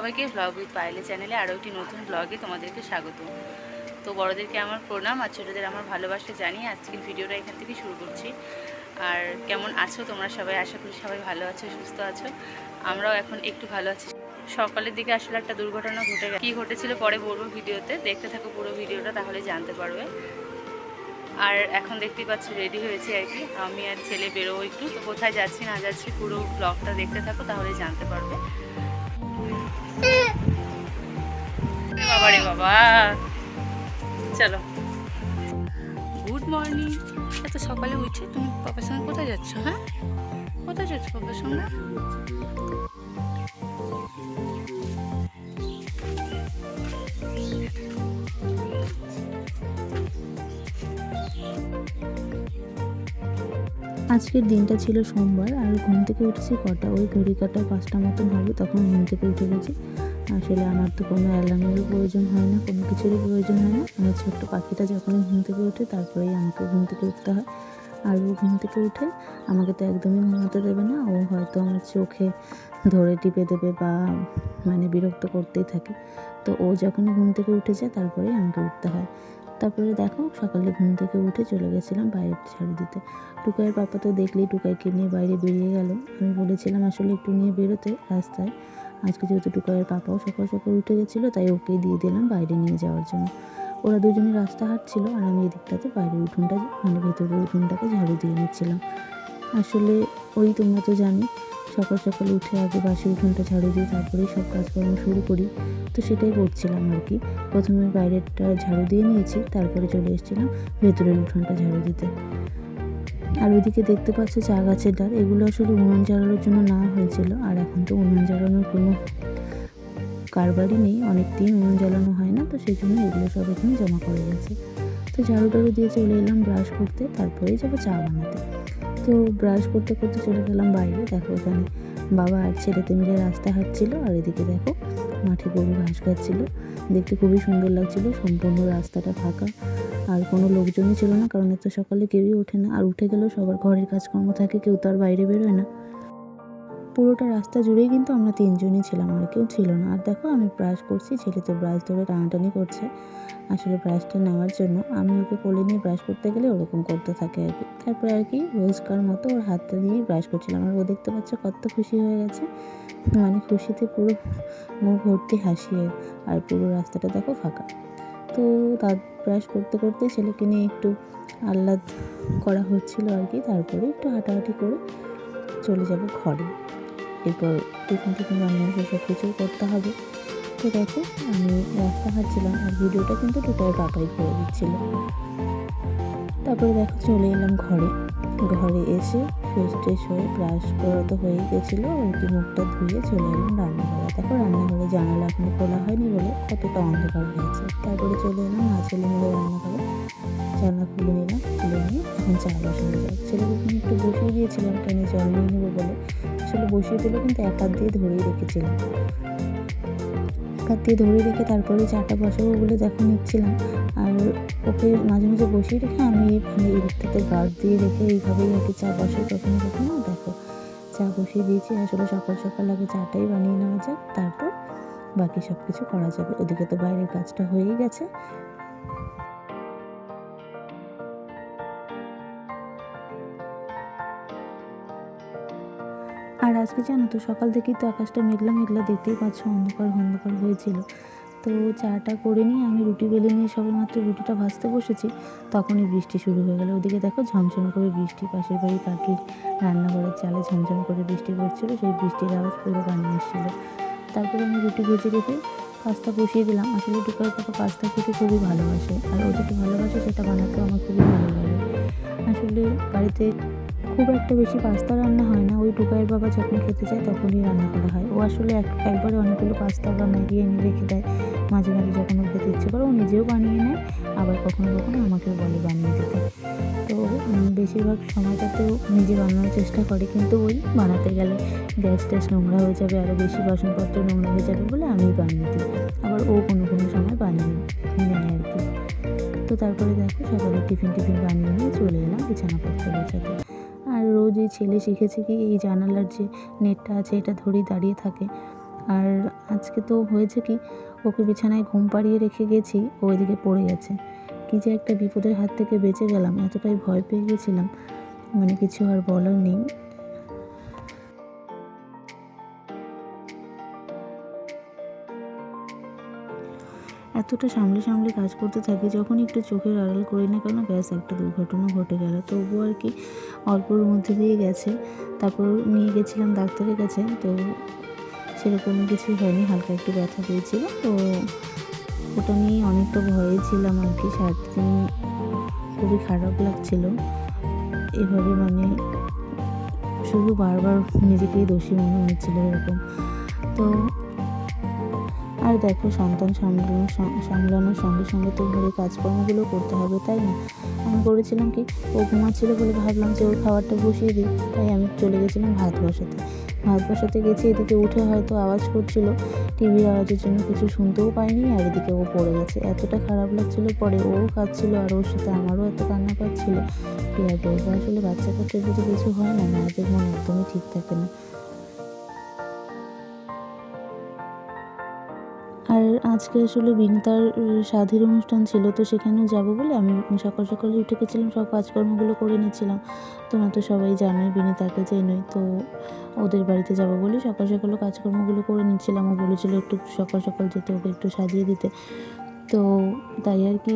সবাইকে blog with পায়েলে চ্যানেলে আরও একটি নতুন ব্লগে তোমাদেরকে স্বাগত। তো বড়দেরকে আমার প্রণাম আর ছোটোদের আমার ভালোবাসা জানিয়ে আজকের ভিডিওটা এখান থেকে শুরু করছি। আর কেমন আছো তোমরা সবাই? আশা করি সবাই ভালো আছো, সুস্থ আছো। আমরাও এখন একটু ভালো আছি। সকালের দিকে আসলে একটা দুর্ঘটনা ঘটে গেছে। কী ঘটেছিল পরে বলবো ভিডিওতে, দেখতে থাকো পুরো ভিডিওটা, তাহলে জানতে পারবে। আর এখন দেখতেই পাচ্ছ রেডি হয়েছে আর কি, আমি আর ছেলে বেরোবো একটু। তো কোথায় যাচ্ছি না যাচ্ছি পুরো ব্লগটা দেখতে থাকো, তাহলে জানতে পারবে। বাবা রে বাবা, চলো। Good morning. এত সকালে উঠে তুমি পাপার সঙ্গে কোথায় যাচ্ছ? হ্যাঁ, কোথায় যাচ্ছ পাপার সঙ্গে? আজকের দিনটা ছিল সোমবার আর ঘুম থেকে উঠেছি কটা, ওই ঘড়ি কাটা 5টা মতন হবে, তখন ঘুম থেকে উঠে গেছি। আসলে আমার তো কোনো অ্যালার্মেরও প্রয়োজন হয় না, কোনো কিছুরই প্রয়োজন হয় না। আমার ছোট্ট পাখিটা যখনই ঘুম থেকে ওঠে তারপরেই আমাকে ঘুম থেকে উঠতে হয়। আর ও ঘুম থেকে উঠে আমাকে তো একদমই ঘুমাতে দেবে না। ও হয়তো আমার চোখে ধরে টিপে দেবে বা বিরক্ত করতেই থাকে। তো ও যখনই ঘুম থেকে উঠে যায় তারপরেই আমাকে উঠতে হয়। তারপরে দেখো, সকালে ঘুম থেকে উঠে চলে গেছিলাম বাইরে ঝাড়ু দিতে। টুকাইয়ের পাপা তো দেখলেই টুকাইকে নিয়ে বাইরে বেরিয়ে গেল। আমি বলেছিলাম আসলে একটু নিয়ে বেরোতে রাস্তায়। আজকে যেহেতু টুকাইয়ের পাপাও সকাল সকাল উঠে গেছিলো, তাই ওকেই দিয়ে দিলাম বাইরে নিয়ে যাওয়ার জন্য। ওরা দুজনে রাস্তা হাঁটছিল আর আমি এদিকটাতে বাইরের উঠোনটা ভেতরের উঠোনটাকে ঝাড়ু দিয়ে নিচ্ছিলাম। আসলে ওই তোমরা তো জানি, সকাল সকাল উঠে আগে বাসি উঠোনটা ঝাড়ু দিই, তারপরেই সব কাজকর্ম শুরু করি। তো সেটাই করছিলাম আর কি। প্রথমে বাইরেরটা ঝাড়ু দিয়ে নিয়েছি, তারপরে চলে এসেছিলাম ভেতরের উঠোনটা ঝাড়ু দিতে। আর ওইদিকে দেখতে পাচ্ছ চা গাছের ডাল, এগুলো আসলে উনুন জ্বালানোর জন্য নেওয়া হয়েছিল। আর এখন তো উনুন জ্বালানোর কোনো কারবারই নেই, অনেক দিন উনুন জ্বালানো হয় না, তো সেই জন্য এগুলো সব এখানে জমা করে গেছে। তো ঝাড়ু টাড়ু দিয়ে চলে এলাম ব্রাশ করতে, তারপরেই যাবো চা বানাতে। তো ব্রাশ করতে করতে চলে গেলাম বাইরে। দেখো ওখানে বাবা আর ছেলেতে মিলে রাস্তা হাঁটছিল, আর এদিকে দেখো মাঠে গরু ঘাস খাচ্ছিল। দেখতে খুবই সুন্দর লাগছিল, সম্পূর্ণ রাস্তাটা ফাঁকা আর কোনো লোকজনই ছিল না, কারণ এত সকালে কেউই ওঠে না। আর উঠে গেলেও সবার ঘরের কাজকর্ম থাকে, কেউ তো আর বাইরে বেরোয় না। পুরোটা রাস্তা জুড়েই কিন্তু আমরা তিনজনই ছিলাম, আর কেউ ছিল না। আর দেখো আমি ব্রাশ করছি, ছেলে তো ব্রাশ ধরে টানাটানি করছে আসলে ব্রাশটা নেওয়ার জন্য। আমি ওকে কোলে নিয়ে ব্রাশ করতে গেলে ওরকম করতে থাকে আর কি। তারপরে আর কি রোজকার মতো ওর হাতটা দিয়েই ব্রাশ করছিলাম। আর ও দেখতে পাচ্ছ কত খুশি হয়ে গেছে, খুশিতে পুরো মুখ ভর্তি হাসিয়ে। আর পুরো রাস্তাটা দেখো ফাঁকা। তো দাঁত ব্রাশ করতে করতে ছেলেকে নিয়ে একটু আহ্লাদ করা হচ্ছিল আর কি। তারপরে একটু হাঁটাহাঁটি করে চলে যাব ঘরে। এরপর টিফিন রান্না সব কিছুই করতে হবে। তো দেখো আমি রাস্তা হাঁটছিলাম আর ভিডিওটা কিন্তু টুকাইয়ের পাপাই করে দিচ্ছিল। তারপরে দেখো চলে এলাম ঘরে এসে ফ্রেশ ট্রেশ হয়ে ব্রাশ করা তো হয়েই গেছিলো আর কি, মুখটা ধুয়ে চলে এলাম রান্নাঘরে। দেখো রান্নাঘরে জানালা এখনো খোলা হয়নি বলে কতটা অন্ধকার হয়েছে। তারপরে চলে এলাম মা ছেলে মিলে রান্নাঘরে, জানলা খুলে নিলাম, খুলে নিয়ে এখন চা বসানো যায়। ছেলেকে ওখানে একটু বসিয়ে দিয়েছিলাম ট্রেনে জল নিয়ে নেবো বলে। আসলে বসিয়ে দিলে কিন্তু এক হাত দিয়ে ধরেই রেখেছিলাম, হাত দিয়ে ধরে রেখে তারপরে চাটা বসাবো বলে দেখো নিচ্ছিলাম। আর ওকে মাঝে মাঝে বসিয়ে রেখে আমি এই দিকটাতে গার্ড দিয়ে রেখে এইভাবেই ওকে চা বসাই। কখনো কখনো দেখো চা বসিয়ে দিয়েছি। আসলে সকাল সকাল আগে চাটাই বানিয়ে নেওয়া যাক, তারপর বাকি সব কিছু করা যাবে। ওদিকে তো বাইরের কাজটা হয়েই গেছে। আর আজকে জানো তো সকাল থেকেই তো আকাশটা মেঘলা মেঘলা, দেখতেই পাচ্ছ অন্ধকার হয়েছিল। তো চাটা করে নিয়ে আমি রুটি বেলে নিয়ে সবেমাত্র রুটিটা ভাজতে বসেছি, তখনই বৃষ্টি শুরু হয়ে গেল। ওদিকে দেখো ঝমঝম করে বৃষ্টি, পাশের বাড়ি কাকির রান্নাঘরের চালে ঝমঝম করে বৃষ্টি পড়ছিল, সেই বৃষ্টির আওয়াজ পুরো কানে এসেছিলো। তারপরে আমি রুটি ভেজে রেখে পাস্তা বসিয়ে দিলাম। আসলে টুকাই পাপা পাস্তা খেতে খুবই ভালোবাসে, আর ও যেটা ভালোবাসে সেটা বানাতেও আমার খুবই ভালো লাগে। আসলে বাড়িতে খুব একটা বেশি পাস্তা রান্না হয় না, ওই টুকাইয়ের বাবা যখন খেতে চায় তখনই রান্না করা হয়। ও আসলে একবারে অনেকগুলো পাস্তা বা ম্যাগি এনে রেখে দেয়। মাঝে মাঝে যখন ও খেতে ইচ্ছে করে ও নিজেও বানিয়ে নেয়, আবার কখনো কখনো আমাকেও বলে বানিয়ে দিতে। তো বেশিরভাগ সময়টাতেও নিজে বানানোর চেষ্টা করে, কিন্তু ওই বানাতে গেলে গ্যাস ট্যাস নোংরা হয়ে যাবে, আরও বেশি বাসনপত্র নোংরা হয়ে যাবে বলে আমি বানিয়ে দিই। আবার ও কোনো সময় বানিয়ে নেয় আর কি। তো তারপরে দেখো সকালে টিফিন বানিয়ে নিয়ে চলে এলাম বিছানাপত্র গোছাতে। আর রোজ এই ছেলে শিখেছে কি এই জানালার যে নেটটা আছে এটা ধরেই দাঁড়িয়ে থাকে। আর আজকে তো হয়েছে কি, ওকে বিছানায় ঘুম পাড়িয়ে রেখে গেছি, ও ওইদিকে পড়ে গেছে। কী যে একটা বিপদের হাত থেকে বেঁচে গেলাম, এতটাই ভয় পেয়ে গেছিলাম, মানে কিছু আর বলার নেই। এতটা সামলে সামলে কাজ করতে থাকি, যখন একটু চোখের আড়াল করি না কেন, ব্যাস একটা দুর্ঘটনা ঘটে গেল। তবুও আর কি অল্পর মধ্যে দিয়ে গেছে। তারপর নিয়ে গেছিলাম ডাক্তারের কাছে, তো সেরকম কিছু হয়নি, হালকা একটু ব্যথা পেয়েছিল। তো ওটা নিয়ে অনেকটা ভয়ে ছিলাম আর কি। সারাদিন খুবই খারাপ লাগছিল, এভাবে মানে শুধু বারবার নিজেকেই দোষী মনে হচ্ছিল এরকম। তো আর দেখো, সন্তান সামলানোর সঙ্গে সঙ্গে তো ঘরে কাজকর্মগুলো করতে হবে, তাই না? আমি করেছিলাম কি, ও ঘুমাচ্ছিল বলে ভাবলাম যে ওর খাবারটা বসিয়ে দিই, তাই আমি চলে গেছিলাম ভাত বসাতে গেছি। এদিকে উঠে হয়তো আওয়াজ করছিল, টিভির আওয়াজের জন্য কিছু শুনতেও পাইনি, আর এদিকে ও পড়ে গেছে। এতটা খারাপ লাগছিল, পরে ও কাঁদছিল আর ওর সাথে আমারও এত কান্না পাচ্ছিল। কি আর বলবো, আসলে বাচ্চা কাচ্চার যদি কিছু হয় না, মায়েদের মন একদমই ঠিক থাকে না। আর আজকে আসলে বিনিতার স্বাধীর অনুষ্ঠান ছিল, তো সেখানেও যাব বলে আমি সকাল সকালে উঠে গেছিলাম, সব কাজকর্মগুলো করে নিচ্ছিলাম। তোমরা তো সবাই জানোই বিনিতাকে চেনোই, তো ওদের বাড়িতে যাব বলে সকাল সকালে কাজকর্মগুলো করে নিচ্ছিলাম। ও বলেছিল একটু সকাল সকাল যেতে, ওকে একটু সাজিয়ে দিতে। তো তাই আর কি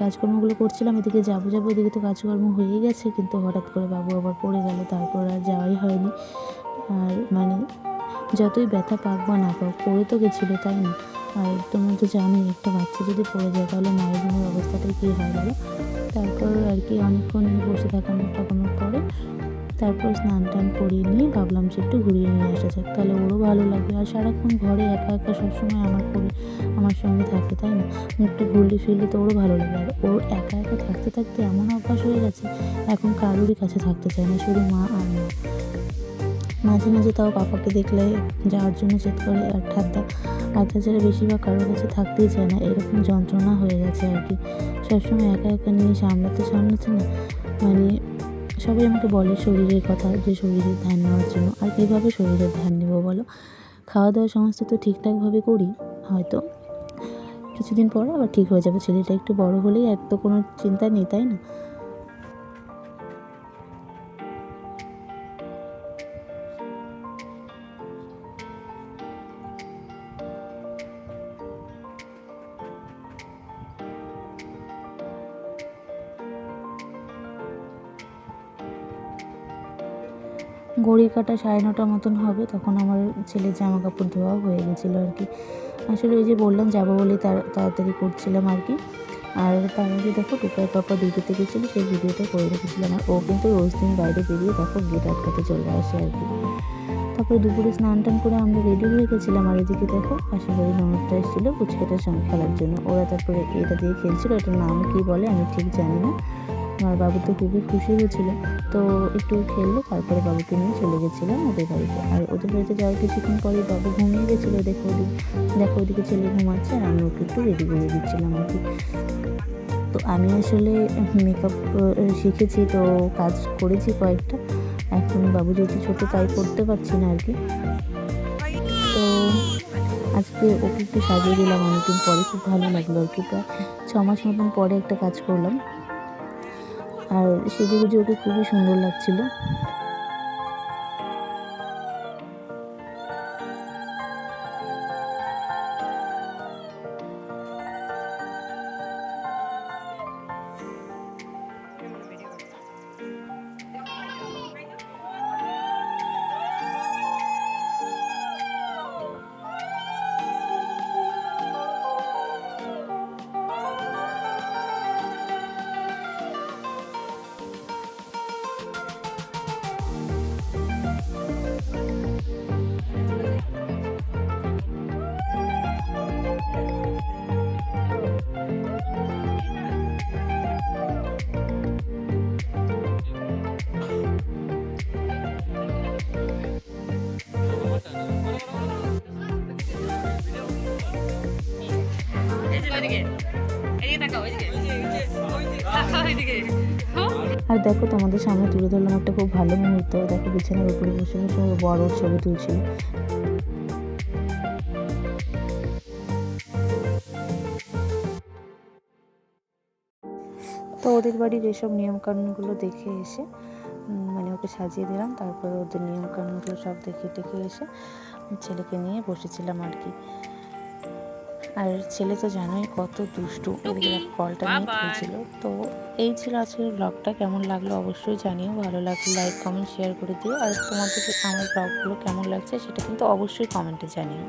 কাজকর্মগুলো করছিলাম। এদিকে যাবো এদিকে তো কাজকর্ম হয়েই গেছে, কিন্তু হঠাৎ করে বাবু আবার পড়ে গেল, তারপর আর যাওয়াই হয়নি। আর মানে যতই ব্যথা পাক বা না পাক, পড়ে তো গেছিলো, তাই না? আর তোমরা তো জানোই, একটা বাচ্চা যদি পড়ে যায় তাহলে মায়ের মনের অবস্থাটা কী হয় বলো। তারপর আর কি অনেকক্ষণ বসে ঠাকানোর পরে তারপর স্নান টান করিয়ে নিয়ে ভাবলাম যে একটু ঘুরিয়ে নিয়ে আসা যাক, তাহলে ওরও ভালো লাগবে। আর সারাক্ষণ ঘরে একা একা সবসময় আমার সঙ্গে থাকে, তাই না? একটু ঘুরলে ফিরলে তো ওরও ভালো লাগে। আর ওর একা একা থাকতে থাকতে এমন অভ্যাস হয়ে গেছে, এখন কারোরই কাছে থাকতে চায় না, শুধু মা আর মা। মাঝে মাঝে তাও পাপাকে দেখলে যাওয়ার জন্য জেদ করে আর ঠাট্টা, আর তাছাড়া বেশিরভাগ কারোর কাছে থাকতেই চায় না, এরকম যন্ত্রণা হয়ে গেছে আর কি। সবসময় একা একা নিয়ে সামলাতে না, মানে সবাই আমাকে বলে শরীরের কথা, যে শরীরের ধ্যান নেওয়ার জন্য। আর কীভাবে শরীরের ধ্যান নেবো বলো? খাওয়া দাওয়া সমস্ত তো ঠিকঠাকভাবে করি, হয়তো কিছুদিন পর আবার ঠিক হয়ে যাবে। ছেলেটা একটু বড় হলেই আর তো কোনো চিন্তা নেই, তাই না? ঘড়ির কাঁটা 9:30 মতন হবে, তখন আমার ছেলের জামা কাপড় ধোয়া হয়ে গেছিলো আর কি। আসলে ওই যে বললাম যাবো বলেই তাড়াতাড়ি করছিলাম আর কি। আর তার আগে দেখো, টুকাই পাপা ডিউটিতে গেছিলো, সেই ভিডিওটা করে রেখেছিলাম। আর ও কিন্তু রোজ দিন বাইরে বেরিয়ে দেখো গেট আটকাতে চলে আসে আর কি। তারপরে দুপুরে স্নান টান করে আমরা রেডি হয়ে গেছিলাম। আর এদিকে দেখো, পাশের বাড়ির ননদটা এসেছিলো পুচকেটার সঙ্গে খেলার জন্য। ওরা তারপরে এটা দিয়ে খেলছিলো, এটার নাম কী বলে আমি ঠিক জানি না। আমার বাবু তো খুবই খুশি হয়েছিল, তো একটু খেললো, তারপরে বাবুকে নিয়ে চলে গেছিলাম ওদের বাড়িতে। আর ওদের বাড়িতে যাওয়ার কিছুক্ষণ পরে বাবু ঘুমিয়ে গেছিলো। দেখো ওদিকে ছেলে ঘুমাচ্ছে, আর আমি ওকে একটু রেডি করে দিচ্ছিলাম আর কি। তো আমি আসলে মেকআপ শিখেছি, তো কাজ করেছি কয়েকটা। এখন বাবু যেহেতু ছোটো, তাই করতে পারছি না আর কি। তো আজকে ওকে একটু সাজিয়ে দিলাম অনেকদিন পরে, খুব ভালো লাগলো আর কি। প্রায় 6 মাস মতন পরে একটা কাজ করলাম, আর সেজেগুজে ওকে খুবই সুন্দর লাগছিল। আর দেখো, তোমাদের সামনে তুলে ধরলাম একটা খুব ভালো মুহূর্ত। দেখো, বিছানার উপরে বসে বসে বড় ছবি তুলছিল। তো ওদের বাড়ির এসব নিয়মকানুনগুলো দেখে এসে মানে ওকে সাজিয়ে দিলাম, তারপরে ওদের নিয়মকানুনগুলো সব দেখে টেখে এসে ছেলেকে নিয়ে বসেছিলাম আর কি। আর ছেলে তো জানোই কত দুষ্টু, এদিকে বলটা নিয়ে খেলছিল। তো এই ছিল আজকের ব্লগটা, কেমন লাগলো অবশ্যই জানিও, ভালো লাগলে লাইক কমেন্ট শেয়ার করে দিও, আর তোমাদের আমার ব্লগগুলো কেমন লাগছে সেটা কিন্তু অবশ্যই কমেন্টে জানিও।